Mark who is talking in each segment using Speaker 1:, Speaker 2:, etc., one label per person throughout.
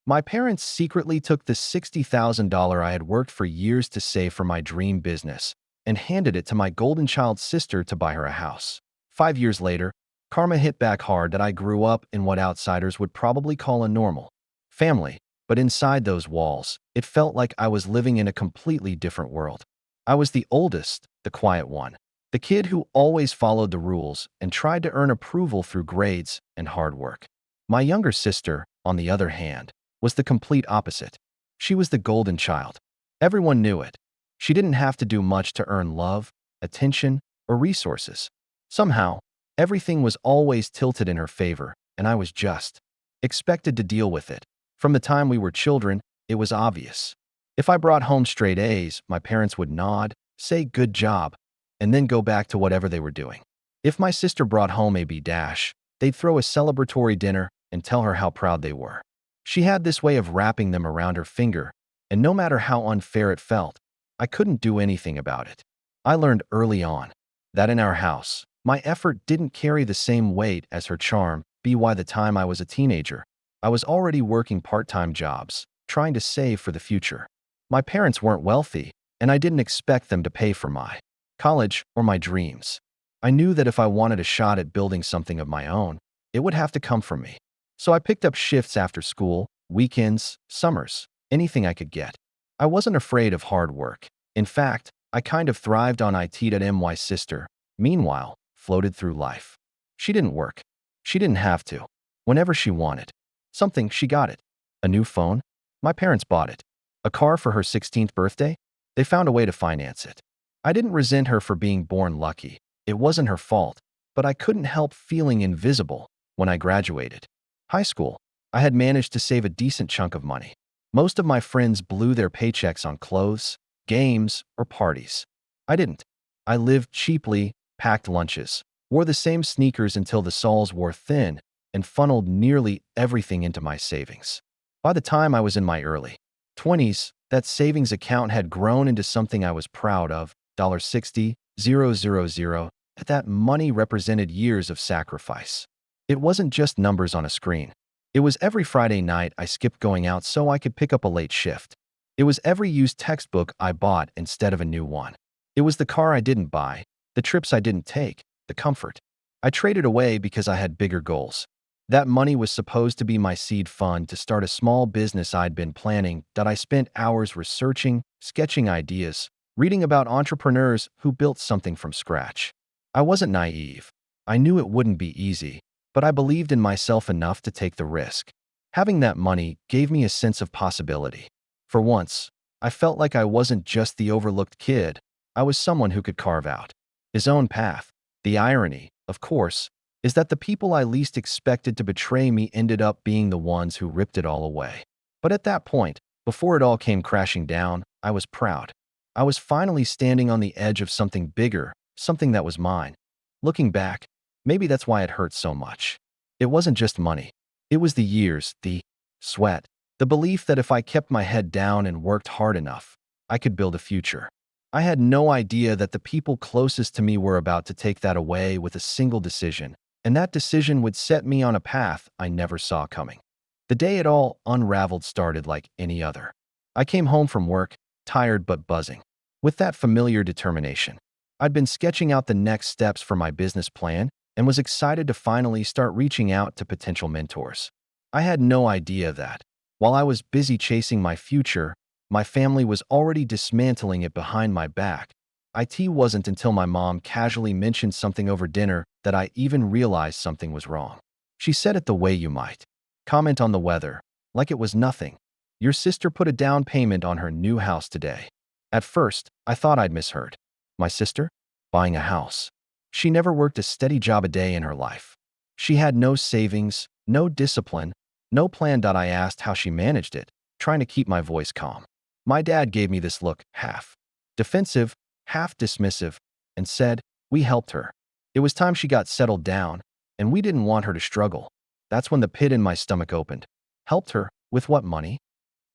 Speaker 1: My parents secretly took the $60,000 I had worked for years to save for my dream business and handed it to my golden child sister to buy her a house. 5 years later, karma hit back hard that I grew up in what outsiders would probably call a normal family, but inside those walls, it felt like I was living in a completely different world. I was the oldest, the quiet one, the kid who always followed the rules and tried to earn approval through grades and hard work. My younger sister, on the other hand, was the complete opposite. She was the golden child. Everyone knew it. She didn't have to do much to earn love, attention, or resources. Somehow, everything was always tilted in her favor, and I was just expected to deal with it. From the time we were children, it was obvious. If I brought home straight A's, my parents would nod, say good job, and then go back to whatever they were doing. If my sister brought home a B dash, they'd throw a celebratory dinner and tell her how proud they were. She had this way of wrapping them around her finger, and no matter how unfair it felt, I couldn't do anything about it. I learned early on that in our house, my effort didn't carry the same weight as her charm. By the time I was a teenager, I was already working part-time jobs, trying to save for the future. My parents weren't wealthy, and I didn't expect them to pay for my college or my dreams. I knew that if I wanted a shot at building something of my own, it would have to come from me. So I picked up shifts after school, weekends, summers, anything I could get. I wasn't afraid of hard work. In fact, I kind of thrived on it. My sister, meanwhile, floated through life. She didn't work. She didn't have to. Whenever she wanted something, she got it. A new phone? My parents bought it. A car for her 16th birthday? They found a way to finance it. I didn't resent her for being born lucky. It wasn't her fault, but I couldn't help feeling invisible when I graduated high school. I had managed to save a decent chunk of money. Most of my friends blew their paychecks on clothes, games, or parties. I didn't. I lived cheaply, packed lunches, wore the same sneakers until the soles wore thin, and funneled nearly everything into my savings. By the time I was in my early 20s, that savings account had grown into something I was proud of, $60,000. That money represented years of sacrifice. It wasn't just numbers on a screen. It was every Friday night I skipped going out so I could pick up a late shift. It was every used textbook I bought instead of a new one. It was the car I didn't buy, the trips I didn't take, the comfort I traded away because I had bigger goals. That money was supposed to be my seed fund to start a small business I'd been planning. That I spent hours researching, sketching ideas, reading about entrepreneurs who built something from scratch. I wasn't naive. I knew it wouldn't be easy, but I believed in myself enough to take the risk. Having that money gave me a sense of possibility. For once, I felt like I wasn't just the overlooked kid. I was someone who could carve out his own path. The irony, of course, is that the people I least expected to betray me ended up being the ones who ripped it all away. But at that point, before it all came crashing down, I was proud. I was finally standing on the edge of something bigger, something that was mine. Looking back, maybe that's why it hurt so much. It wasn't just money. It was the years, the sweat, the belief that if I kept my head down and worked hard enough, I could build a future. I had no idea that the people closest to me were about to take that away with a single decision, and that decision would set me on a path I never saw coming. The day it all unraveled started like any other. I came home from work, tired but buzzing, with that familiar determination. I'd been sketching out the next steps for my business plan and was excited to finally start reaching out to potential mentors. I had no idea that, while I was busy chasing my future, my family was already dismantling it behind my back. It wasn't until my mom casually mentioned something over dinner that I even realized something was wrong. She said it the way you might comment on the weather, like it was nothing. Your sister put a down payment on her new house today. At first, I thought I'd misheard. My sister? Buying a house. She never worked a steady job a day in her life. She had no savings, no discipline, no plan. I asked how she managed it, trying to keep my voice calm. My dad gave me this look, half defensive, half dismissive, and said, "We helped her. It was time she got settled down, and we didn't want her to struggle." That's when the pit in my stomach opened. Helped her? With what money?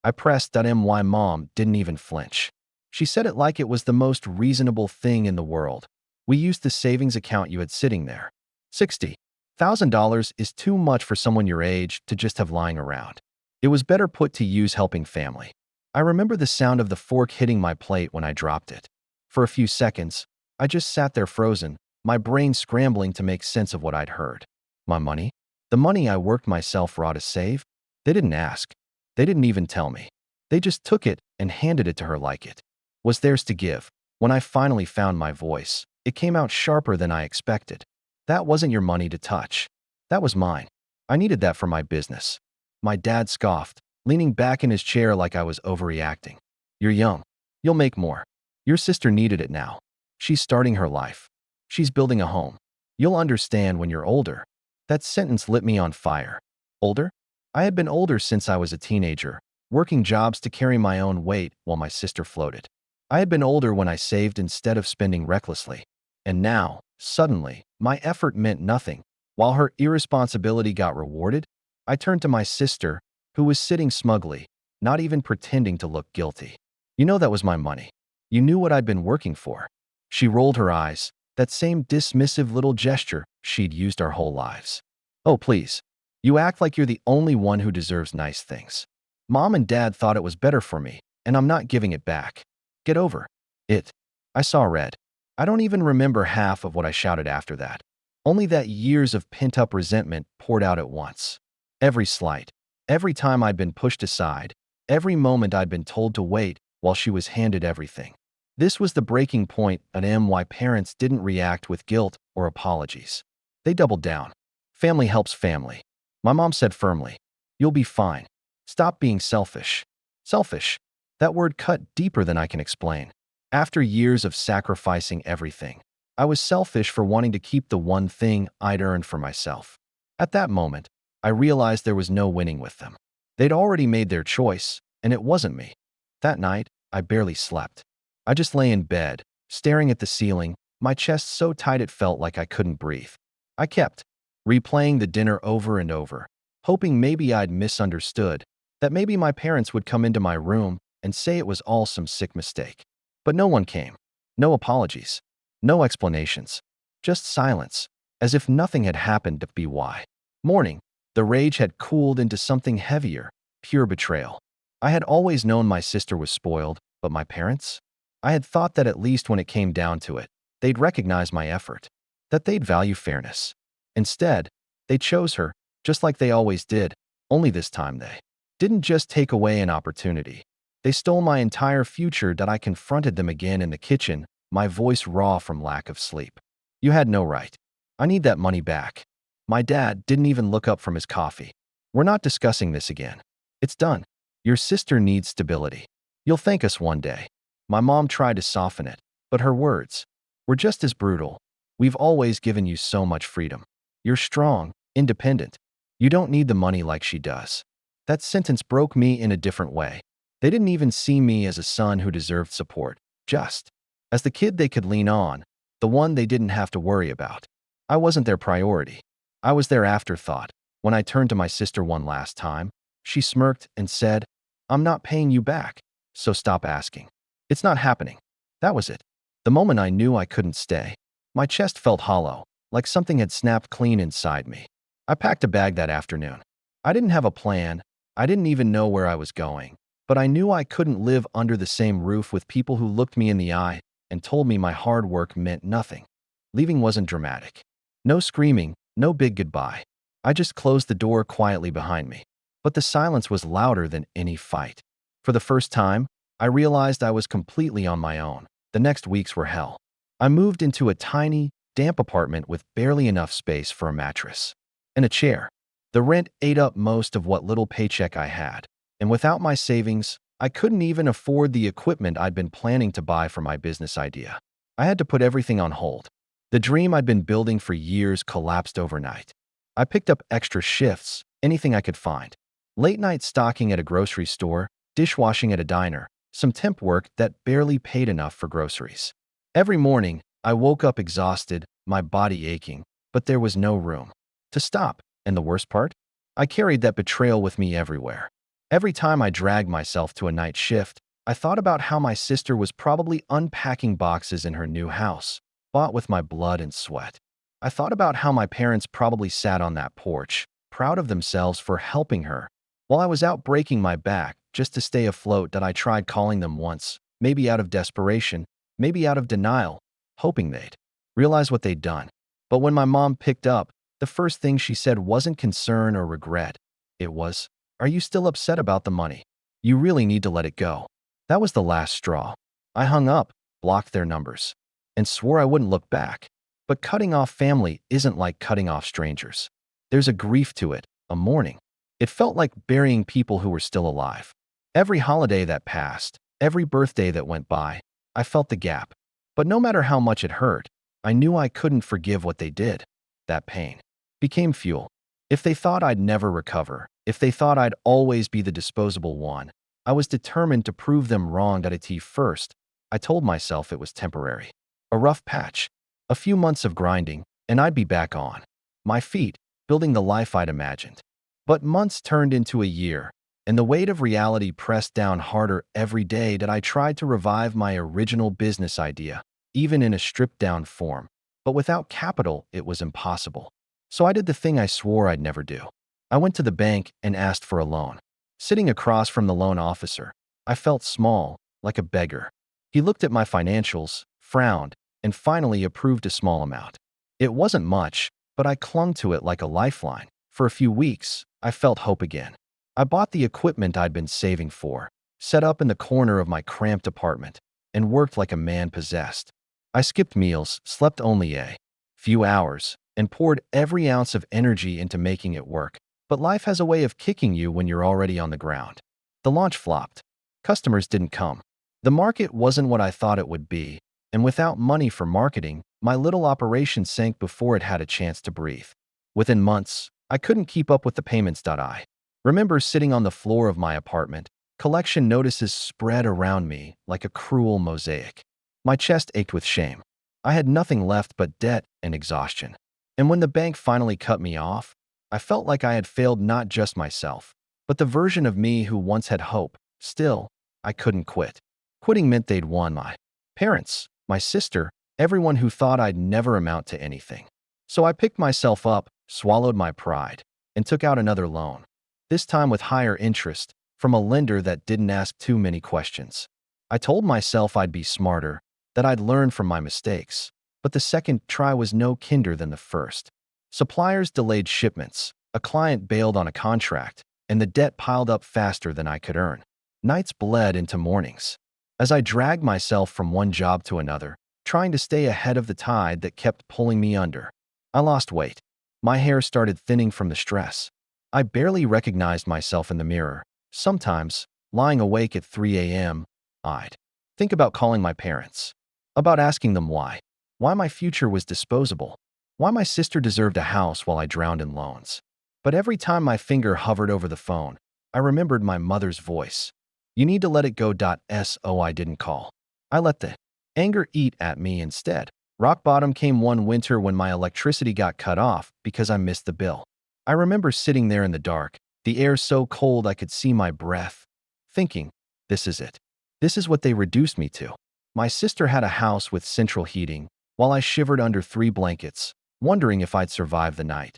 Speaker 1: I pressed. My mom didn't even flinch. She said it like it was the most reasonable thing in the world. "We used the savings account you had sitting there. $60,000 is too much for someone your age to just have lying around. It was better put to use helping family. I remember the sound of the fork hitting my plate when I dropped it. For a few seconds, I just sat there frozen, my brain scrambling to make sense of what I'd heard. My money? The money I worked myself raw to save? They didn't ask. They didn't even tell me. They just took it and handed it to her like it was theirs to give. When I finally found my voice, it came out sharper than I expected. That wasn't your money to touch. That was mine. I needed that for my business. My dad scoffed, leaning back in his chair like I was overreacting. You're young. You'll make more. Your sister needed it now. She's starting her life. She's building a home. You'll understand when you're older. That sentence lit me on fire. Older? I had been older since I was a teenager, working jobs to carry my own weight while my sister floated. I had been older when I saved instead of spending recklessly. And now, suddenly, my effort meant nothing. While her irresponsibility got rewarded, I turned to my sister, who was sitting smugly, not even pretending to look guilty. You know that was my money. You knew what I'd been working for. She rolled her eyes, that same dismissive little gesture she'd used our whole lives. Oh, please. You act like you're the only one who deserves nice things. Mom and Dad thought it was better for me, and I'm not giving it back. Get over it. I saw red. I don't even remember half of what I shouted after that. Only that years of pent-up resentment poured out at once. Every slight, every time I'd been pushed aside, every moment I'd been told to wait while she was handed everything. This was the breaking point at why parents didn't react with guilt or apologies. They doubled down. Family helps family. My mom said firmly, "You'll be fine. Stop being selfish." Selfish. That word cut deeper than I can explain. After years of sacrificing everything, I was selfish for wanting to keep the one thing I'd earned for myself. At that moment, I realized there was no winning with them. They'd already made their choice, and it wasn't me. That night, I barely slept. I just lay in bed, staring at the ceiling, my chest so tight it felt like I couldn't breathe. I kept replaying the dinner over and over, hoping maybe I'd misunderstood, that maybe my parents would come into my room and say it was all some sick mistake. But no one came. No apologies. No explanations. Just silence, as if nothing had happened to be why. Morning, the rage had cooled into something heavier, pure betrayal. I had always known my sister was spoiled, but my parents? I had thought that at least when it came down to it, they'd recognize my effort, that they'd value fairness. Instead, they chose her, just like they always did, only this time they didn't just take away an opportunity. They stole my entire future. That I confronted them again in the kitchen, my voice raw from lack of sleep. You had no right. I need that money back. My dad didn't even look up from his coffee. We're not discussing this again. It's done. Your sister needs stability. You'll thank us one day. My mom tried to soften it, but her words were just as brutal. We've always given you so much freedom. You're strong, independent. You don't need the money like she does. That sentence broke me in a different way. They didn't even see me as a son who deserved support, just as the kid they could lean on, the one they didn't have to worry about. I wasn't their priority. I was their afterthought. When I turned to my sister one last time, she smirked and said, "I'm not paying you back, so stop asking." It's not happening. That was it. The moment I knew I couldn't stay. My chest felt hollow, like something had snapped clean inside me. I packed a bag that afternoon. I didn't have a plan. I didn't even know where I was going. But I knew I couldn't live under the same roof with people who looked me in the eye and told me my hard work meant nothing. Leaving wasn't dramatic. No screaming, no big goodbye. I just closed the door quietly behind me. But the silence was louder than any fight. For the first time, I realized I was completely on my own. The next weeks were hell. I moved into a tiny, damp apartment with barely enough space for a mattress and a chair. The rent ate up most of what little paycheck I had. And without my savings, I couldn't even afford the equipment I'd been planning to buy for my business idea. I had to put everything on hold. The dream I'd been building for years collapsed overnight. I picked up extra shifts, anything I could find. Late night stocking at a grocery store, dishwashing at a diner, some temp work that barely paid enough for groceries. Every morning, I woke up exhausted, my body aching, but there was no room to stop. And the worst part? I carried that betrayal with me everywhere. Every time I dragged myself to a night shift, I thought about how my sister was probably unpacking boxes in her new house, bought with my blood and sweat. I thought about how my parents probably sat on that porch, proud of themselves for helping her, While I was out breaking my back just to stay afloat, that I tried calling them once, maybe out of desperation, maybe out of denial, hoping they'd realize what they'd done. But when my mom picked up, the first thing she said wasn't concern or regret. It was, "Are you still upset about the money? You really need to let it go." That was the last straw. I hung up, blocked their numbers, and swore I wouldn't look back. But cutting off family isn't like cutting off strangers. There's a grief to it, a mourning. It felt like burying people who were still alive. Every holiday that passed, every birthday that went by, I felt the gap. But no matter how much it hurt, I knew I couldn't forgive what they did. That pain became fuel. If they thought I'd never recover, if they thought I'd always be the disposable one, I was determined to prove them wrong. At first, I told myself it was temporary. A rough patch, a few months of grinding, and I'd be back on my feet, building the life I'd imagined. But months turned into a year, and the weight of reality pressed down harder every day that I tried to revive my original business idea, even in a stripped-down form. But without capital, it was impossible. So I did the thing I swore I'd never do. I went to the bank and asked for a loan. Sitting across from the loan officer, I felt small, like a beggar. He looked at my financials, frowned, and finally approved a small amount. It wasn't much, but I clung to it like a lifeline. For a few weeks, I felt hope again. I bought the equipment I'd been saving for, set up in the corner of my cramped apartment, and worked like a man possessed. I skipped meals, slept only a few hours, and poured every ounce of energy into making it work. But life has a way of kicking you when you're already on the ground. The launch flopped. Customers didn't come. The market wasn't what I thought it would be, and without money for marketing, my little operation sank before it had a chance to breathe. Within months, I couldn't keep up with the payments. I remember sitting on the floor of my apartment, collection notices spread around me like a cruel mosaic. My chest ached with shame. I had nothing left but debt and exhaustion. And when the bank finally cut me off, I felt like I had failed not just myself, but the version of me who once had hope. Still, I couldn't quit. Quitting meant they'd won my parents, my sister, everyone who thought I'd never amount to anything. So I picked myself up, swallowed my pride, and took out another loan, this time with higher interest, from a lender that didn't ask too many questions. I told myself I'd be smarter, that I'd learn from my mistakes, but the second try was no kinder than the first. Suppliers delayed shipments, a client bailed on a contract, and the debt piled up faster than I could earn. Nights bled into mornings. As I dragged myself from one job to another, trying to stay ahead of the tide that kept pulling me under, I lost weight. My hair started thinning from the stress. I barely recognized myself in the mirror. Sometimes, lying awake at 3 a.m., I'd think about calling my parents, about asking them why my future was disposable, why my sister deserved a house while I drowned in loans. But every time my finger hovered over the phone, I remembered my mother's voice. "You need to let it go." So I didn't call. I let the anger eat at me instead. Rock bottom came one winter when my electricity got cut off because I missed the bill. I remember sitting there in the dark, the air so cold I could see my breath, thinking, this is it. This is what they reduced me to. My sister had a house with central heating, while I shivered under 3 blankets, wondering if I'd survive the night.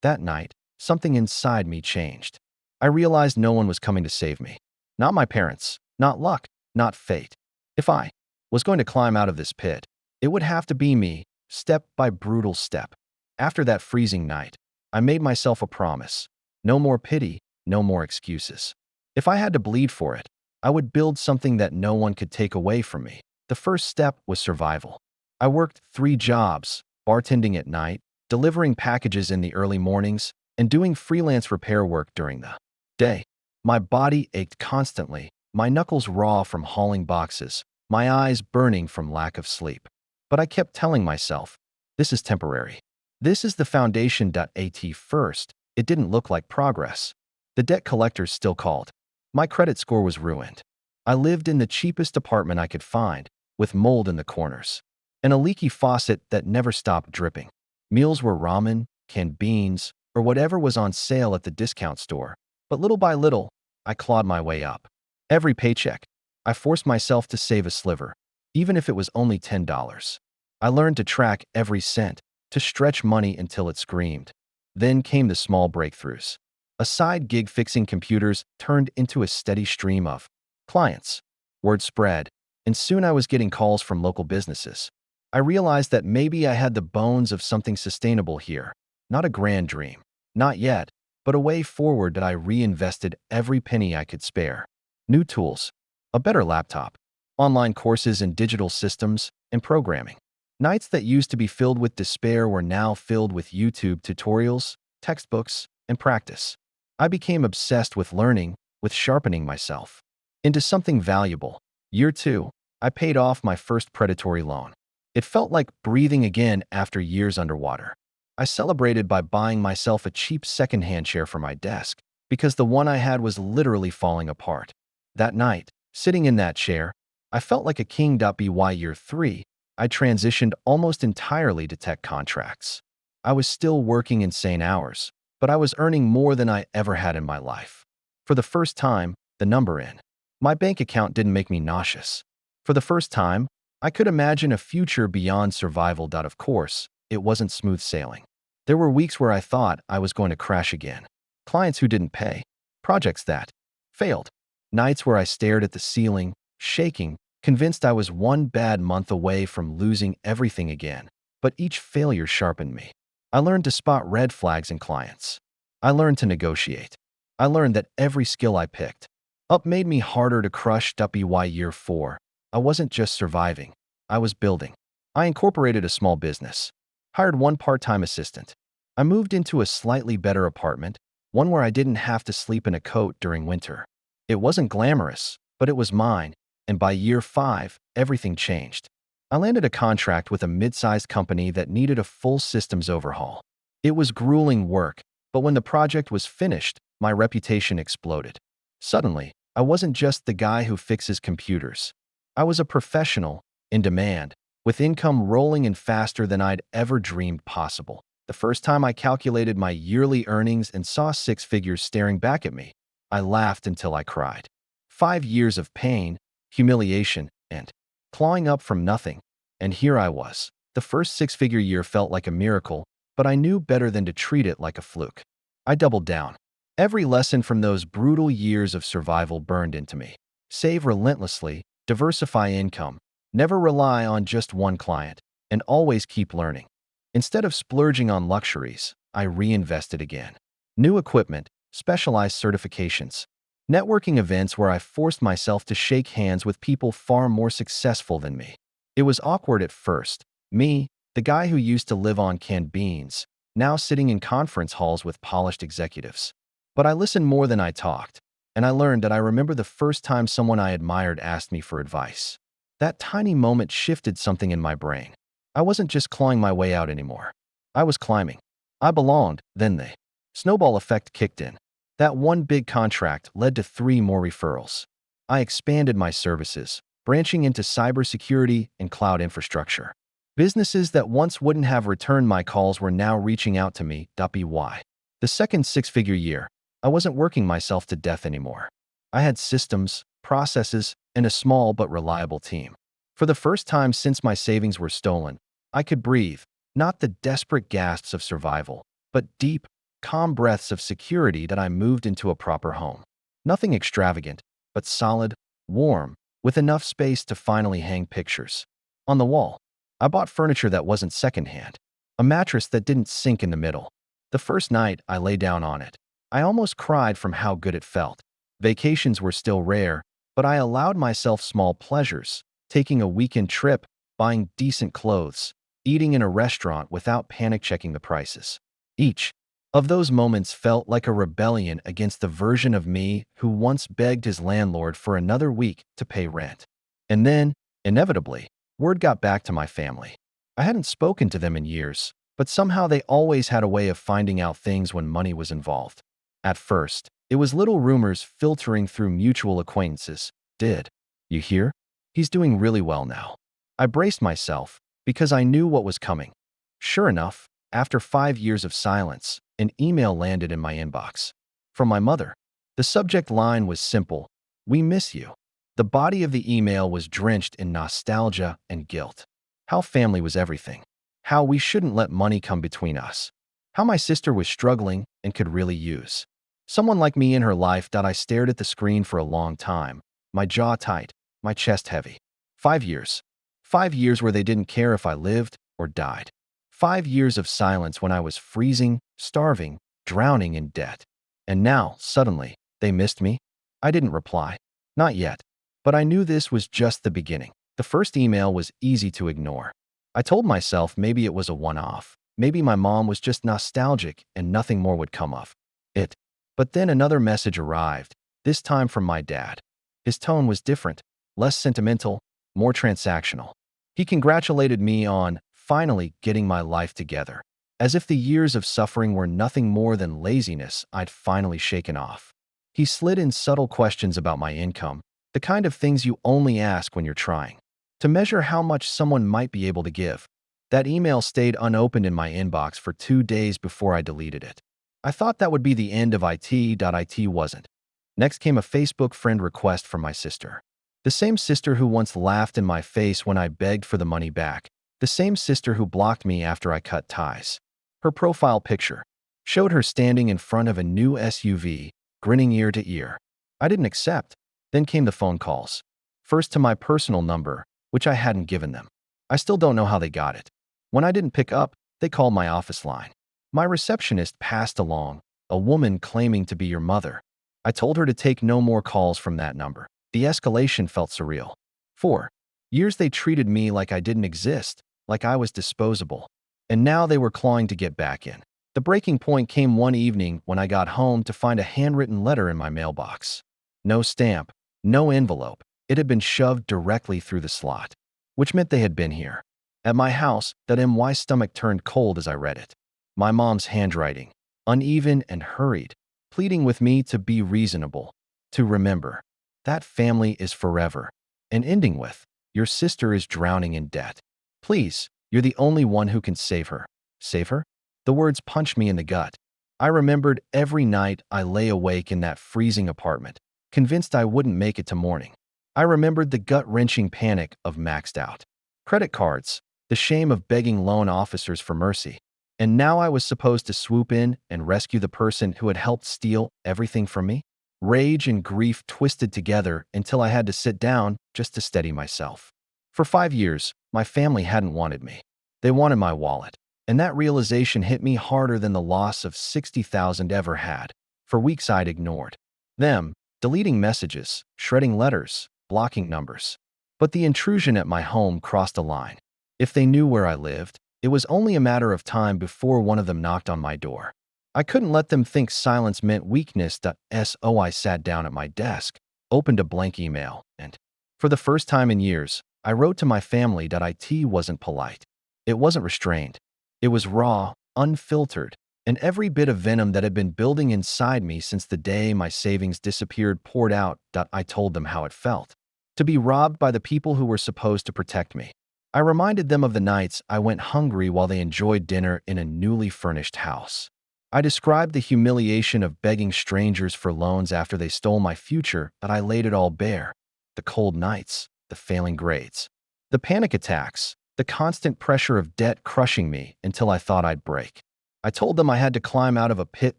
Speaker 1: That night, something inside me changed. I realized no one was coming to save me. Not my parents, not luck, not fate. If I was going to climb out of this pit, it would have to be me, step by brutal step. After that freezing night, I made myself a promise. No more pity, no more excuses. If I had to bleed for it, I would build something that no one could take away from me. The first step was survival. I worked 3 jobs, bartending at night, delivering packages in the early mornings, and doing freelance repair work during the day. My body ached constantly, my knuckles raw from hauling boxes, my eyes burning from lack of sleep. But I kept telling myself, this is temporary. This is the foundation. At first, it didn't look like progress. The debt collectors still called. My credit score was ruined. I lived in the cheapest apartment I could find, with mold in the corners, and a leaky faucet that never stopped dripping. Meals were ramen, canned beans, or whatever was on sale at the discount store. But little by little, I clawed my way up. Every paycheck, I forced myself to save a sliver, even if it was only $10. I learned to track every cent, to stretch money until it screamed. Then came the small breakthroughs. A side gig fixing computers turned into a steady stream of clients. Word spread, and soon I was getting calls from local businesses. I realized that maybe I had the bones of something sustainable here. Not a grand dream. Not yet, but a way forward that I reinvested every penny I could spare. New tools, a better laptop, online courses in digital systems and programming. Nights that used to be filled with despair were now filled with YouTube tutorials, textbooks, and practice. I became obsessed with learning, with sharpening myself into something valuable. Year 2, I paid off my first predatory loan. It felt like breathing again after years underwater. I celebrated by buying myself a cheap secondhand chair for my desk because the one I had was literally falling apart. That night, sitting in that chair, I felt like a king. By year 3, I transitioned almost entirely to tech contracts. I was still working insane hours, but I was earning more than I ever had in my life. For the first time, the number in my bank account didn't make me nauseous. For the first time, I could imagine a future beyond survival. Of course, it wasn't smooth sailing. There were weeks where I thought I was going to crash again. Clients who didn't pay, projects that failed, nights where I stared at the ceiling, shaking, convinced I was one bad month away from losing everything again. But each failure sharpened me. I learned to spot red flags in clients. I learned to negotiate. I learned that every skill I picked up made me harder to crush. By year 4, I wasn't just surviving, I was building. I incorporated a small business, hired one part-time assistant. I moved into a slightly better apartment, one where I didn't have to sleep in a coat during winter. It wasn't glamorous, but it was mine, and by year 5, everything changed. I landed a contract with a mid-sized company that needed a full systems overhaul. It was grueling work, but when the project was finished, my reputation exploded. Suddenly, I wasn't just the guy who fixes computers. I was a professional, in demand, with income rolling in faster than I'd ever dreamed possible. The first time I calculated my yearly earnings and saw 6 figures staring back at me, I laughed until I cried. 5 years of pain, humiliation, and clawing up from nothing. And here I was. The first 6-figure year felt like a miracle, but I knew better than to treat it like a fluke. I doubled down. Every lesson from those brutal years of survival burned into me. Save relentlessly, diversify income, never rely on just one client, and always keep learning. Instead of splurging on luxuries, I reinvested again. New equipment, specialized certifications, networking events where I forced myself to shake hands with people far more successful than me. It was awkward at first. Me, the guy who used to live on canned beans, now sitting in conference halls with polished executives. But I listened more than I talked, and I learned that I remember the first time someone I admired asked me for advice. That tiny moment shifted something in my brain. I wasn't just clawing my way out anymore. I was climbing. I belonged. Then the snowball effect kicked in. That one big contract led to 3 more referrals. I expanded my services, branching into cybersecurity and cloud infrastructure. Businesses that once wouldn't have returned my calls were now reaching out to me. By the second 6-figure year, I wasn't working myself to death anymore. I had systems, processes, and a small but reliable team. For the first time since my savings were stolen, I could breathe, not the desperate gasps of survival, but deep, calm breaths of security that I moved into a proper home. Nothing extravagant, but solid, warm, with enough space to finally hang pictures. On the wall, I bought furniture that wasn't secondhand, a mattress that didn't sink in the middle. The first night I lay down on it, I almost cried from how good it felt. Vacations were still rare, but I allowed myself small pleasures, taking a weekend trip, buying decent clothes, eating in a restaurant without panic checking the prices. Each of those moments felt like a rebellion against the version of me who once begged his landlord for another week to pay rent. And then, inevitably, word got back to my family. I hadn't spoken to them in years, but somehow they always had a way of finding out things when money was involved. At first, it was little rumors filtering through mutual acquaintances. Did you hear? He's doing really well now. I braced myself because I knew what was coming. Sure enough, after 5 years of silence, an email landed in my inbox. From my mother. The subject line was simple: "We miss you." The body of the email was drenched in nostalgia and guilt. How family was everything. How we shouldn't let money come between us. How my sister was struggling and could really use Someone like me in her life. I stared at the screen for a long time, my jaw tight, my chest heavy. 5 years. 5 years where they didn't care if I lived or died. 5 years of silence when I was freezing, starving, drowning in debt. And now, suddenly, they missed me? I didn't reply. Not yet. But I knew this was just the beginning. The first email was easy to ignore. I told myself maybe it was a one-off. Maybe my mom was just nostalgic and nothing more would come of it. But then another message arrived, this time from my dad. His tone was different, less sentimental, more transactional. He congratulated me on finally getting my life together, as if the years of suffering were nothing more than laziness I'd finally shaken off. He slid in subtle questions about my income, the kind of things you only ask when you're trying to measure how much someone might be able to give. That email stayed unopened in my inbox for 2 days before I deleted it. I thought that would be the end of IT. It wasn't. Next came a Facebook friend request from my sister. The same sister who once laughed in my face when I begged for the money back. The same sister who blocked me after I cut ties. Her profile picture showed her standing in front of a new SUV, grinning ear to ear. I didn't accept. Then came the phone calls. First to my personal number, which I hadn't given them. I still don't know how they got it. When I didn't pick up, they called my office line. My receptionist passed along, a woman claiming to be your mother. I told her to take no more calls from that number. The escalation felt surreal. 4 years they treated me like I didn't exist, like I was disposable. And now they were clawing to get back in. The breaking point came one evening when I got home to find a handwritten letter in my mailbox. No stamp, no envelope. It had been shoved directly through the slot, which meant they had been here. At my house, my stomach turned cold as I read it. My mom's handwriting, uneven and hurried, pleading with me to be reasonable, to remember. That family is forever. And ending with, your sister is drowning in debt. Please, you're the only one who can save her. Save her? The words punched me in the gut. I remembered every night I lay awake in that freezing apartment, convinced I wouldn't make it to morning. I remembered the gut-wrenching panic of maxed out credit cards, the shame of begging loan officers for mercy. And now I was supposed to swoop in and rescue the person who had helped steal everything from me? Rage and grief twisted together until I had to sit down just to steady myself. For 5 years, my family hadn't wanted me. They wanted my wallet. And that realization hit me harder than the loss of $60,000 ever had. For weeks I'd ignored them, deleting messages, shredding letters, blocking numbers. But the intrusion at my home crossed a line. If they knew where I lived, it was only a matter of time before one of them knocked on my door. I couldn't let them think silence meant weakness. So I sat down at my desk, opened a blank email, and, for the first time in years, I wrote to my family that it wasn't polite. It wasn't restrained. It was raw, unfiltered, and every bit of venom that had been building inside me since the day my savings disappeared poured out. I told them how it felt to be robbed by the people who were supposed to protect me. I reminded them of the nights I went hungry while they enjoyed dinner in a newly furnished house. I described the humiliation of begging strangers for loans after they stole my future. I laid it all bare. The cold nights, the failing grades, the panic attacks, the constant pressure of debt crushing me until I thought I'd break. I told them I had to climb out of a pit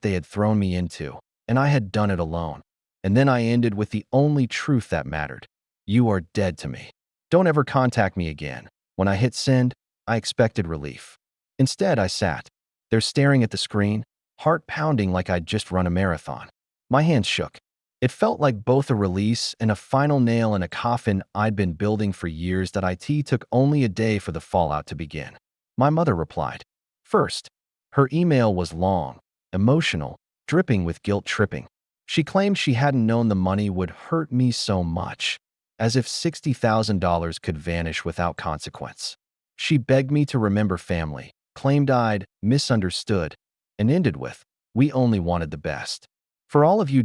Speaker 1: they had thrown me into, and I had done it alone. And then I ended with the only truth that mattered. You are dead to me. Don't ever contact me again. When I hit send, I expected relief. Instead, I sat there staring at the screen, heart pounding like I'd just run a marathon. My hands shook. It felt like both a release and a final nail in a coffin I'd been building for years. It took only a day for the fallout to begin. My mother replied. First, her email was long, emotional, dripping with guilt tripping. She claimed she hadn't known the money would hurt me so much, as if $60,000 could vanish without consequence. She begged me to remember family, claimed I'd misunderstood, and ended with, we only wanted the best. For all of you.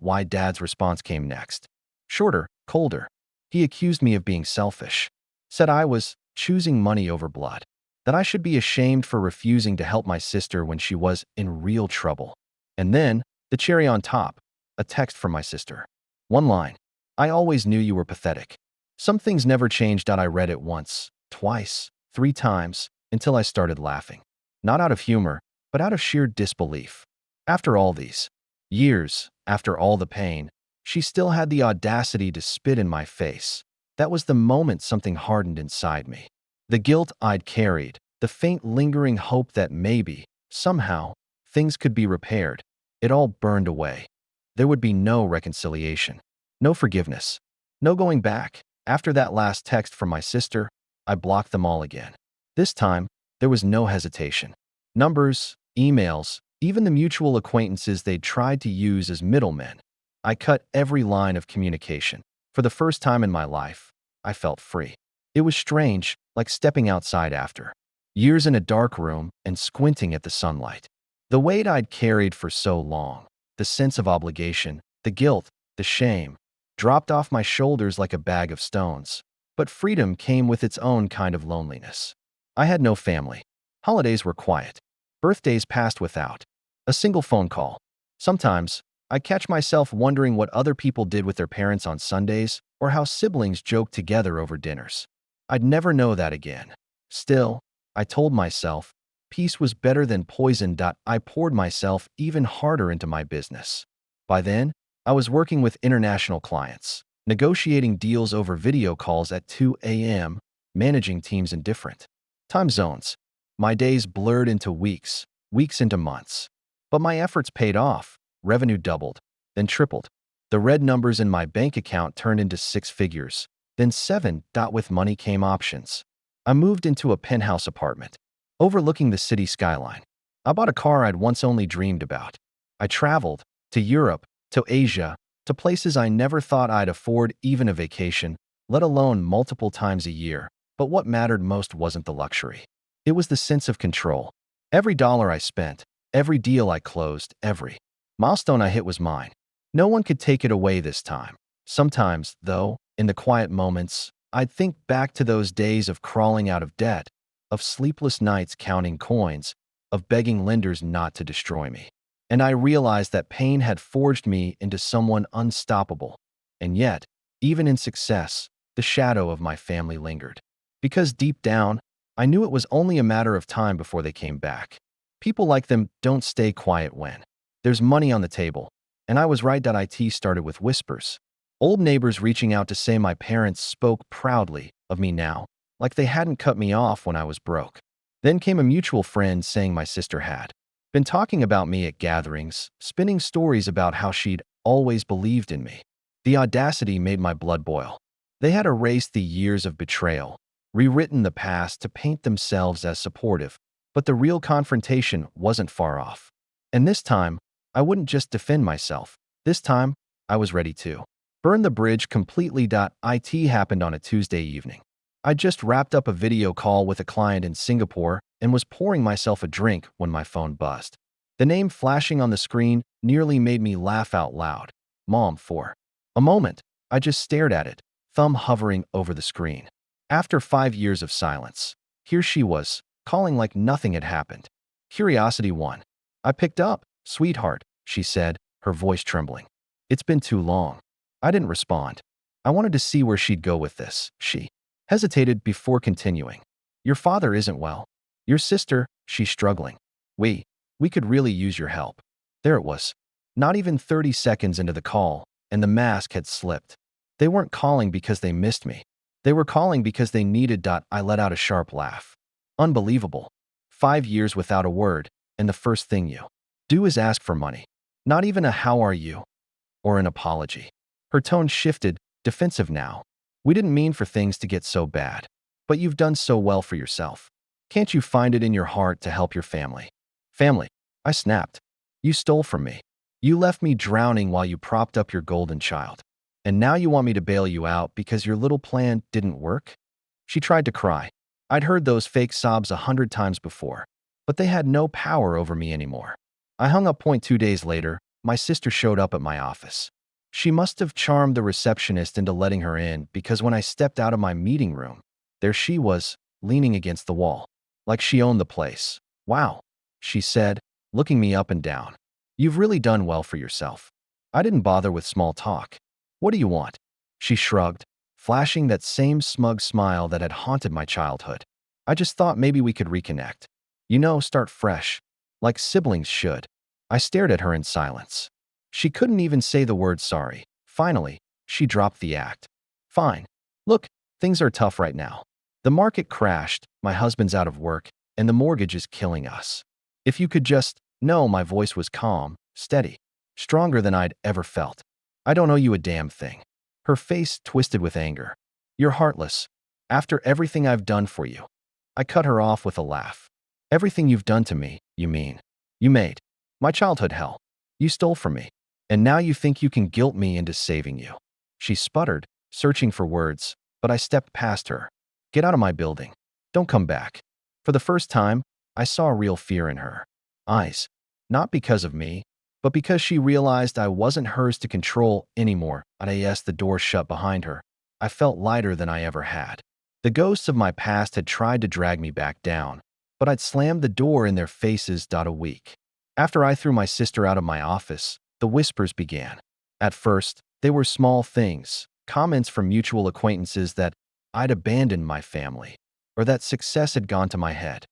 Speaker 1: My dad's response came next. Shorter, colder. He accused me of being selfish. Said I was choosing money over blood. That I should be ashamed for refusing to help my sister when she was in real trouble. And then, the cherry on top, a text from my sister. One line. I always knew you were pathetic. Some things never changed. I read it once, twice, 3 times, until I started laughing. Not out of humor, but out of sheer disbelief. After all these Years after all the pain, she still had the audacity to spit in my face. That was the moment something hardened inside me. The guilt I'd carried, the faint lingering hope that maybe, somehow, things could be repaired. It all burned away. There would be no reconciliation, no forgiveness, no going back. After that last text from my sister, I blocked them all again. This time, there was no hesitation. Numbers, emails, even the mutual acquaintances they'd tried to use as middlemen. I cut every line of communication. For the first time in my life, I felt free. It was strange, like stepping outside after years in a dark room and squinting at the sunlight. The weight I'd carried for so long, the sense of obligation, the guilt, the shame, dropped off my shoulders like a bag of stones. But freedom came with its own kind of loneliness. I had no family. Holidays were quiet. Birthdays passed without a single phone call. Sometimes, I catch myself wondering what other people did with their parents on Sundays or how siblings joked together over dinners. I'd never know that again. Still, I told myself, peace was better than poison. I poured myself even harder into my business. By then, I was working with international clients, negotiating deals over video calls at 2 a.m., managing teams in different time zones. My days blurred into weeks, weeks into months. But my efforts paid off. Revenue doubled, then tripled. The red numbers in my bank account turned into 6 figures, then 7. With money came options. I moved into a penthouse apartment, overlooking the city skyline. I bought a car I'd once only dreamed about. I traveled to Europe, to Asia, to places I never thought I'd afford even a vacation, let alone multiple times a year. But what mattered most wasn't the luxury. It was the sense of control. Every dollar I spent, every deal I closed, every milestone I hit was mine. No one could take it away this time. Sometimes, though, in the quiet moments, I'd think back to those days of crawling out of debt, of sleepless nights counting coins, of begging lenders not to destroy me. And I realized that pain had forged me into someone unstoppable. And yet, even in success, the shadow of my family lingered. Because deep down, I knew it was only a matter of time before they came back. People like them don't stay quiet when there's money on the table. And I was right. It started with whispers. Old neighbors reaching out to say my parents spoke proudly of me now, like they hadn't cut me off when I was broke. Then came a mutual friend saying my sister had been talking about me at gatherings, spinning stories about how she'd always believed in me. The audacity made my blood boil. They had erased the years of betrayal, rewritten the past to paint themselves as supportive, but the real confrontation wasn't far off. And this time, I wouldn't just defend myself. This time, I was ready to burn the bridge completely. It happened on a Tuesday evening. I just wrapped up a video call with a client in Singapore and was pouring myself a drink when my phone buzzed. The name flashing on the screen nearly made me laugh out loud. Mom. For a moment, I just stared at it, thumb hovering over the screen. After 5 years of silence, here she was, calling like nothing had happened. Curiosity won. I picked up. Sweetheart, she said, her voice trembling. It's been too long. I didn't respond. I wanted to see where she'd go with this. She hesitated before continuing. Your father isn't well. Your sister, she's struggling. We could really use your help. There it was. Not even 30 seconds into the call, and the mask had slipped. They weren't calling because they missed me. They were calling because they needed. I let out a sharp laugh. Unbelievable. 5 years without a word, and the first thing you do is ask for money. Not even a how are you or an apology. Her tone shifted, defensive now. We didn't mean for things to get so bad. But you've done so well for yourself. Can't you find it in your heart to help your family? Family, I snapped. You stole from me. You left me drowning while you propped up your golden child. And now you want me to bail you out because your little plan didn't work? She tried to cry. I'd heard those fake sobs 100 times before, but they had no power over me anymore. I hung up. 2 days later, my sister showed up at my office. She must have charmed the receptionist into letting her in because when I stepped out of my meeting room, there she was, leaning against the wall, like she owned the place. Wow, she said, looking me up and down. You've really done well for yourself. I didn't bother with small talk. What do you want? She shrugged, flashing that same smug smile that had haunted my childhood. I just thought maybe we could reconnect. Start fresh, like siblings should. I stared at her in silence. She couldn't even say the word sorry. Finally, she dropped the act. Fine. Look, things are tough right now. The market crashed, my husband's out of work, and the mortgage is killing us. If you could just— No, my voice was calm, steady, stronger than I'd ever felt. I don't owe you a damn thing. Her face twisted with anger. You're heartless. After everything I've done for you. I cut her off with a laugh. Everything you've done to me, you mean? You made my childhood hell. You stole from me. And now you think you can guilt me into saving you. She sputtered, searching for words, but I stepped past her. Get out of my building. Don't come back. For the first time, I saw real fear in her eyes. Not because of me, but because she realized I wasn't hers to control anymore. As the door shut behind her, I felt lighter than I ever had. The ghosts of my past had tried to drag me back down, but I'd slammed the door in their faces. A week after I threw my sister out of my office, the whispers began. At first, they were small things, comments from mutual acquaintances that I'd abandoned my family, or that success had gone to my head.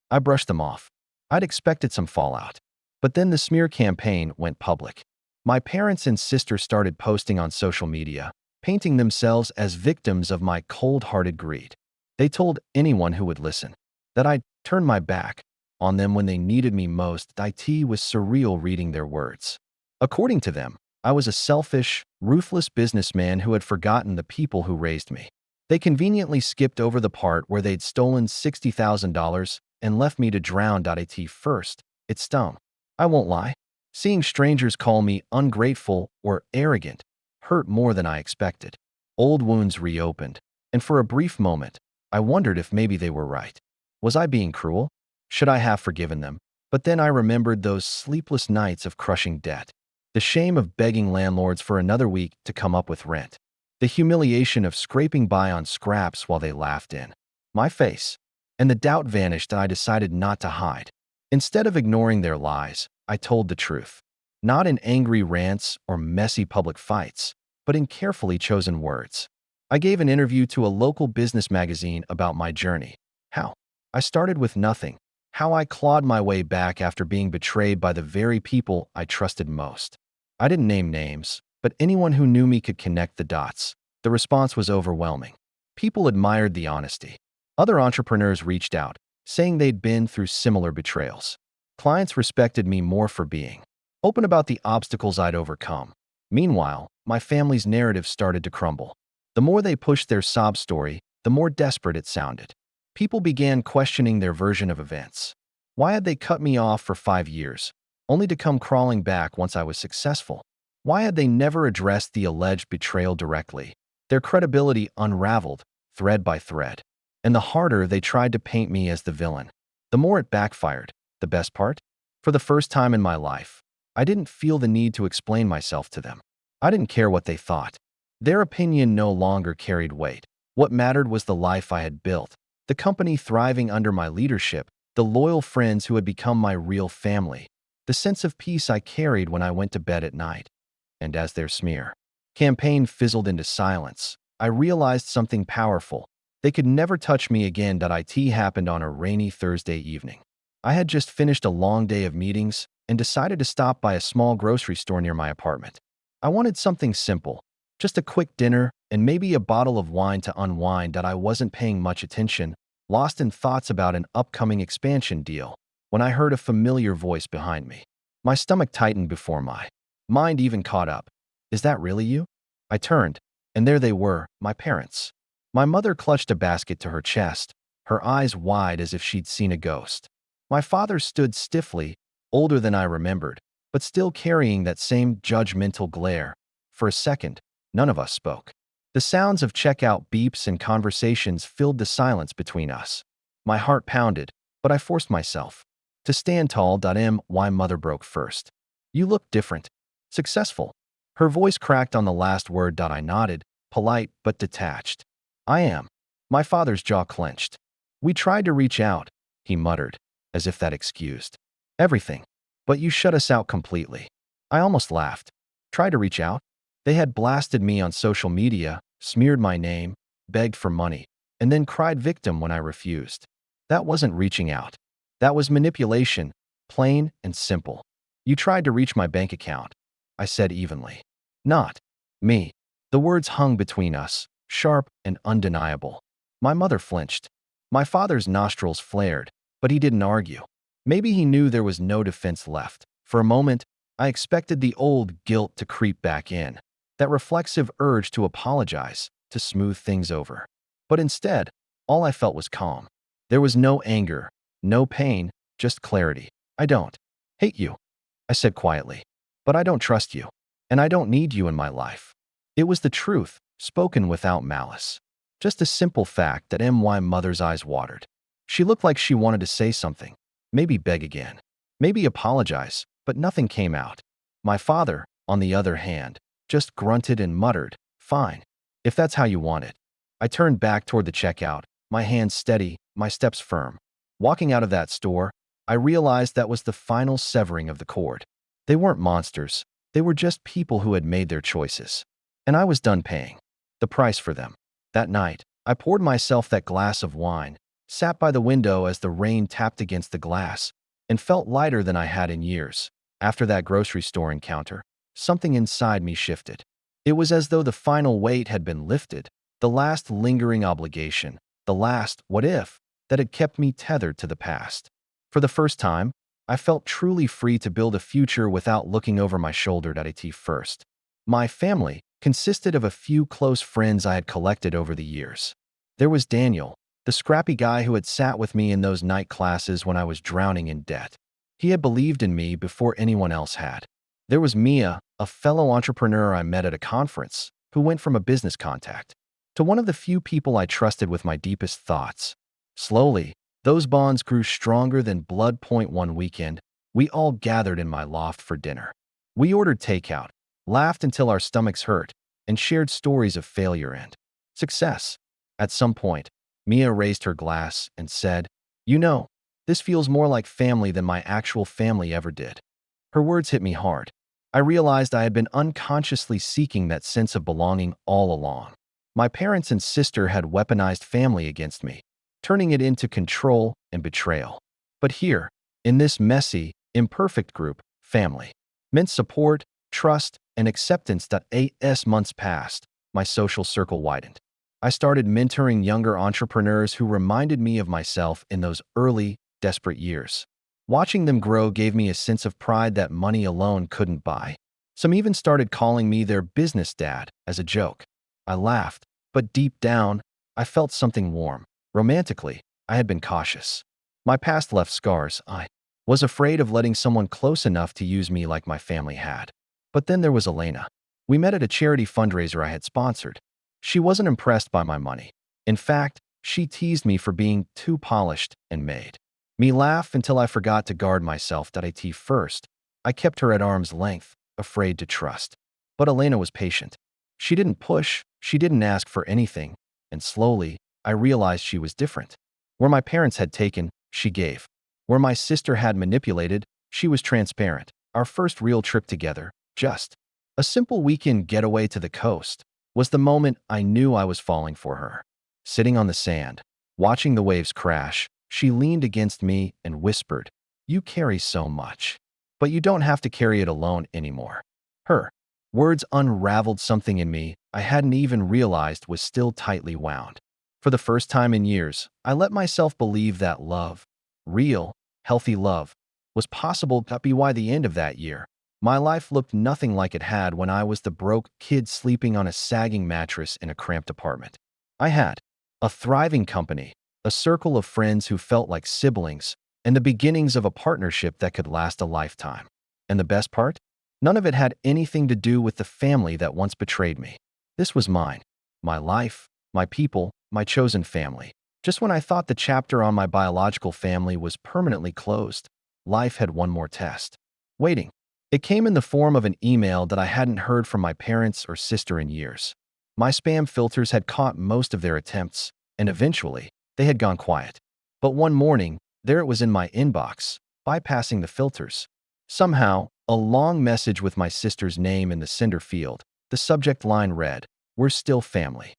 Speaker 1: I brushed them off. I'd expected some fallout. But then the smear campaign went public. My parents and sister started posting on social media, painting themselves as victims of my cold-hearted greed. They told anyone who would listen that I'd turned my back on them when they needed me most. It was surreal reading their words. According to them, I was a selfish, ruthless businessman who had forgotten the people who raised me. They conveniently skipped over the part where they'd stolen $60,000 and left me to drown. First, it stung. I won't lie. Seeing strangers call me ungrateful or arrogant hurt more than I expected. Old wounds reopened, and for a brief moment, I wondered if maybe they were right. Was I being cruel? Should I have forgiven them? But then I remembered those sleepless nights of crushing debt, the shame of begging landlords for another week to come up with rent, the humiliation of scraping by on scraps while they laughed in my face, and the doubt vanished and I decided not to hide. Instead of ignoring their lies, I told the truth. Not in angry rants or messy public fights, but in carefully chosen words. I gave an interview to a local business magazine about my journey. How I started with nothing. How I clawed my way back after being betrayed by the very people I trusted most. I didn't name names, but anyone who knew me could connect the dots. The response was overwhelming. People admired the honesty. Other entrepreneurs reached out, saying they'd been through similar betrayals. Clients respected me more for being open about the obstacles I'd overcome. Meanwhile, my family's narrative started to crumble. The more they pushed their sob story, the more desperate it sounded. People began questioning their version of events. Why had they cut me off for 5 years, only to come crawling back once I was successful? Why had they never addressed the alleged betrayal directly? Their credibility unraveled, thread by thread. And the harder they tried to paint me as the villain, the more it backfired. The best part? For the first time in my life, I didn't feel the need to explain myself to them. I didn't care what they thought. Their opinion no longer carried weight. What mattered was the life I had built, the company thriving under my leadership, the loyal friends who had become my real family, the sense of peace I carried when I went to bed at night. And as their smear campaign fizzled into silence, I realized something powerful. They could never touch me again. It happened on a rainy Thursday evening. I had just finished a long day of meetings and decided to stop by a small grocery store near my apartment. I wanted something simple, just a quick dinner and maybe a bottle of wine to unwind. I wasn't paying much attention, lost in thoughts about an upcoming expansion deal, when I heard a familiar voice behind me. My stomach tightened before my mind even caught up. Is that really you? I turned, and there they were, my parents. My mother clutched a basket to her chest, her eyes wide as if she'd seen a ghost. My father stood stiffly, older than I remembered, but still carrying that same judgmental glare. For a second, none of us spoke. The sounds of checkout beeps and conversations filled the silence between us. My heart pounded, but I forced myself to stand tall. My mother broke first. You look different. Successful. Her voice cracked on the last word. I nodded, polite but detached. I am. My father's jaw clenched. We tried to reach out, he muttered, as if that excused everything. But you shut us out completely. I almost laughed. Tried to reach out? They had blasted me on social media, smeared my name, begged for money, and then cried victim when I refused. That wasn't reaching out. That was manipulation, plain and simple. You tried to reach my bank account. I said evenly. Not me. The words hung between us, sharp and undeniable. My mother flinched. My father's nostrils flared, but he didn't argue. Maybe he knew there was no defense left. For a moment, I expected the old guilt to creep back in, that reflexive urge to apologize, to smooth things over. But instead, all I felt was calm. There was no anger, no pain, just clarity. I don't hate you, I said quietly, but I don't trust you, and I don't need you in my life. It was the truth, spoken without malice. Just a simple fact that my mother's eyes watered. She looked like she wanted to say something, maybe beg again, maybe apologize, but nothing came out. My father, on the other hand, just grunted and muttered, "Fine, if that's how you want it." I turned back toward the checkout, my hands steady, my steps firm. Walking out of that store, I realized that was the final severing of the cord. They weren't monsters. They were just people who had made their choices. And I was done paying the price for them. That night, I poured myself that glass of wine, sat by the window as the rain tapped against the glass, and felt lighter than I had in years. After that grocery store encounter, something inside me shifted. It was as though the final weight had been lifted, the last lingering obligation, the last what if that had kept me tethered to the past. For the first time, I felt truly free to build a future without looking over my shoulder at it first. My family consisted of a few close friends I had collected over the years. There was Daniel, the scrappy guy who had sat with me in those night classes when I was drowning in debt. He had believed in me before anyone else had. There was Mia, a fellow entrepreneur I met at a conference, who went from a business contact to one of the few people I trusted with my deepest thoughts. Slowly, those bonds grew stronger than blood. One weekend, we all gathered in my loft for dinner. We ordered takeout, laughed until our stomachs hurt, and shared stories of failure and success. At some point, Mia raised her glass and said, "You know, this feels more like family than my actual family ever did." Her words hit me hard. I realized I had been unconsciously seeking that sense of belonging all along. My parents and sister had weaponized family against me, turning it into control and betrayal. But here, in this messy, imperfect group, family meant support, trust, and acceptance. As months passed, my social circle widened. I started mentoring younger entrepreneurs who reminded me of myself in those early, desperate years. Watching them grow gave me a sense of pride that money alone couldn't buy. Some even started calling me their business dad as a joke. I laughed, but deep down, I felt something warm. Romantically, I had been cautious. My past left scars. I was afraid of letting someone close enough to use me like my family had. But then there was Elena. We met at a charity fundraiser I had sponsored. She wasn't impressed by my money. In fact, she teased me for being too polished and made me laugh until I forgot to guard myself. First, I kept her at arm's length, afraid to trust. But Elena was patient. She didn't push, she didn't ask for anything, and slowly, I realized she was different. Where my parents had taken, she gave. Where my sister had manipulated, she was transparent. Our first real trip together, just a simple weekend getaway to the coast, was the moment I knew I was falling for her. Sitting on the sand, watching the waves crash, she leaned against me and whispered, "You carry so much, but you don't have to carry it alone anymore." Her words unraveled something in me I hadn't even realized was still tightly wound. For the first time in years, I let myself believe that love, real, healthy love, was possible. By the end of that year, my life looked nothing like it had when I was the broke kid sleeping on a sagging mattress in a cramped apartment. I had a thriving company, a circle of friends who felt like siblings, and the beginnings of a partnership that could last a lifetime. And the best part? None of it had anything to do with the family that once betrayed me. This was mine, my life, my people, my chosen family. Just when I thought the chapter on my biological family was permanently closed, life had one more test waiting. It came in the form of an email that I hadn't heard from my parents or sister in years. My spam filters had caught most of their attempts, and eventually, they had gone quiet. But one morning, there it was in my inbox, bypassing the filters. Somehow, a long message with my sister's name in the sender field. The subject line read, "We're still family."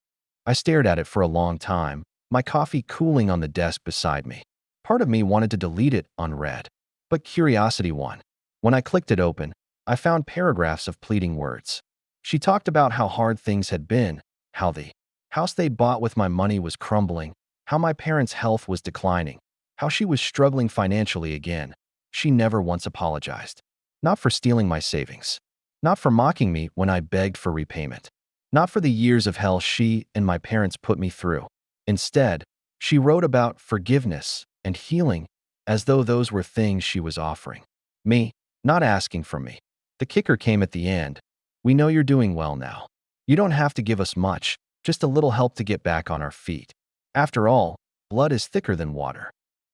Speaker 1: I stared at it for a long time, my coffee cooling on the desk beside me. Part of me wanted to delete it unread, but curiosity won. When I clicked it open, I found paragraphs of pleading words. She talked about how hard things had been, how the house they bought with my money was crumbling, how my parents' health was declining, how she was struggling financially again. She never once apologized. Not for stealing my savings. Not for mocking me when I begged for repayment. Not for the years of hell she and my parents put me through. Instead, she wrote about forgiveness and healing as though those were things she was offering me, not asking from me. The kicker came at the end. We know you're doing well now. You don't have to give us much, just a little help to get back on our feet. After all, blood is thicker than water.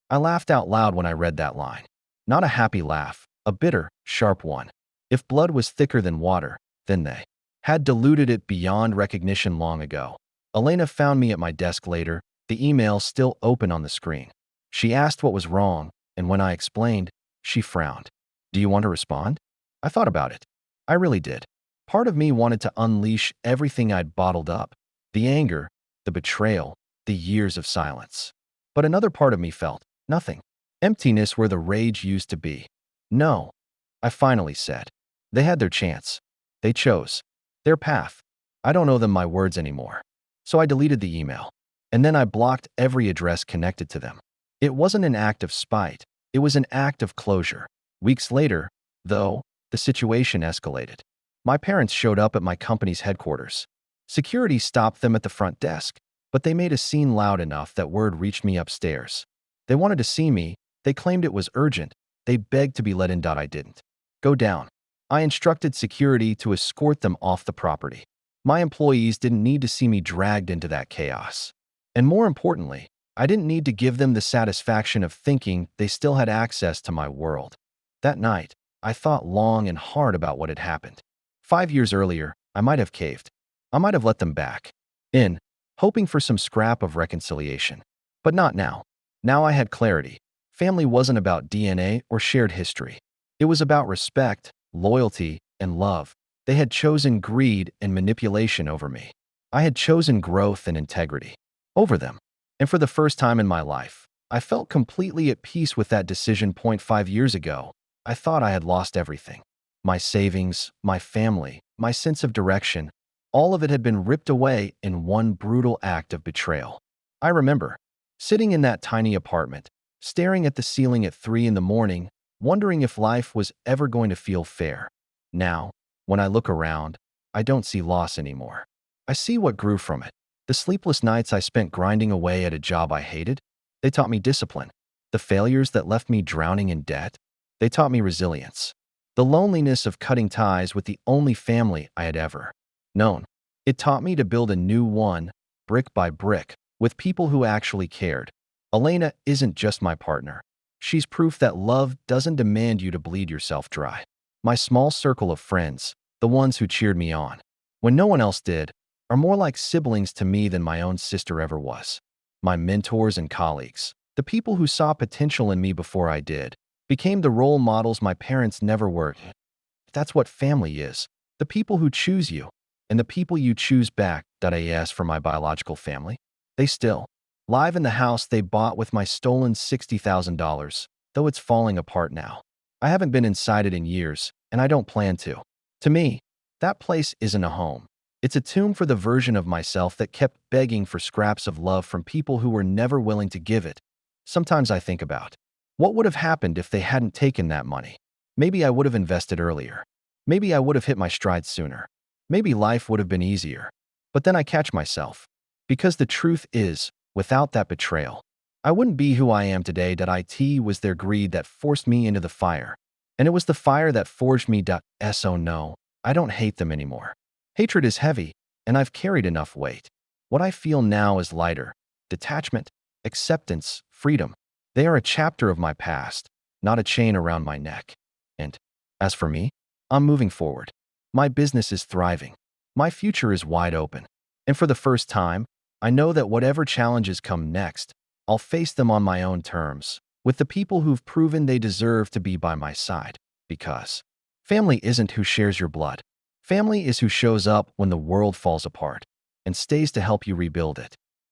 Speaker 1: I laughed out loud when I read that line. Not a happy laugh, a bitter, sharp one. If blood was thicker than water, then they had diluted it beyond recognition long ago. Elena found me at my desk later, the email still open on the screen. She asked what was wrong, and when I explained, she frowned. Do you want to respond? I thought about it. I really did. Part of me wanted to unleash everything I'd bottled up. The anger, the betrayal, the years of silence. But another part of me felt nothing. Emptiness where the rage used to be. No, I finally said. They had their chance. They chose their path. I don't owe them my words anymore. So I deleted the email. And then I blocked every address connected to them. It wasn't an act of spite. It was an act of closure. Weeks later, though, the situation escalated. My parents showed up at my company's headquarters. Security stopped them at the front desk, but they made a scene loud enough that word reached me upstairs. They wanted to see me. They claimed it was urgent. They begged to be let in. I didn't go down. I instructed security to escort them off the property. My employees didn't need to see me dragged into that chaos. And more importantly, I didn't need to give them the satisfaction of thinking they still had access to my world. That night, I thought long and hard about what had happened. 5 years earlier, I might have caved. I might have let them back in, hoping for some scrap of reconciliation. But not now. Now I had clarity. Family wasn't about DNA or shared history. It was about respect, loyalty, and love. They had chosen greed and manipulation over me. I had chosen growth and integrity over them. And for the first time in my life, I felt completely at peace with that decision. 5 years ago, I thought I had lost everything. My savings, my family, my sense of direction, all of it had been ripped away in one brutal act of betrayal. I remember sitting in that tiny apartment, staring at the ceiling at 3 in the morning, wondering if life was ever going to feel fair. Now, when I look around, I don't see loss anymore. I see what grew from it. The sleepless nights I spent grinding away at a job I hated, they taught me discipline. The failures that left me drowning in debt, they taught me resilience. The loneliness of cutting ties with the only family I had ever known, it taught me to build a new one, brick by brick, with people who actually cared. Elena isn't just my partner. She's proof that love doesn't demand you to bleed yourself dry. My small circle of friends, the ones who cheered me on when no one else did, are more like siblings to me than my own sister ever was. My mentors and colleagues, the people who saw potential in me before I did, became the role models my parents never were. That's what family is. The people who choose you, and the people you choose back. As for my biological family, they still live in the house they bought with my stolen $60,000, though it's falling apart now. I haven't been inside it in years, and I don't plan to. To me, that place isn't a home. It's a tomb for the version of myself that kept begging for scraps of love from people who were never willing to give it. Sometimes I think about what would have happened if they hadn't taken that money. Maybe I would have invested earlier. Maybe I would have hit my stride sooner. Maybe life would have been easier. But then I catch myself. Because the truth is, without that betrayal, I wouldn't be who I am today. It was their greed that forced me into the fire. And it was the fire that forged me. So no, I don't hate them anymore. Hatred is heavy, and I've carried enough weight. What I feel now is lighter. Detachment, acceptance, freedom. They are a chapter of my past, not a chain around my neck. And as for me, I'm moving forward. My business is thriving. My future is wide open. And for the first time, I know that whatever challenges come next, I'll face them on my own terms, with the people who've proven they deserve to be by my side. Because family isn't who shares your blood. Family is who shows up when the world falls apart and stays to help you rebuild it.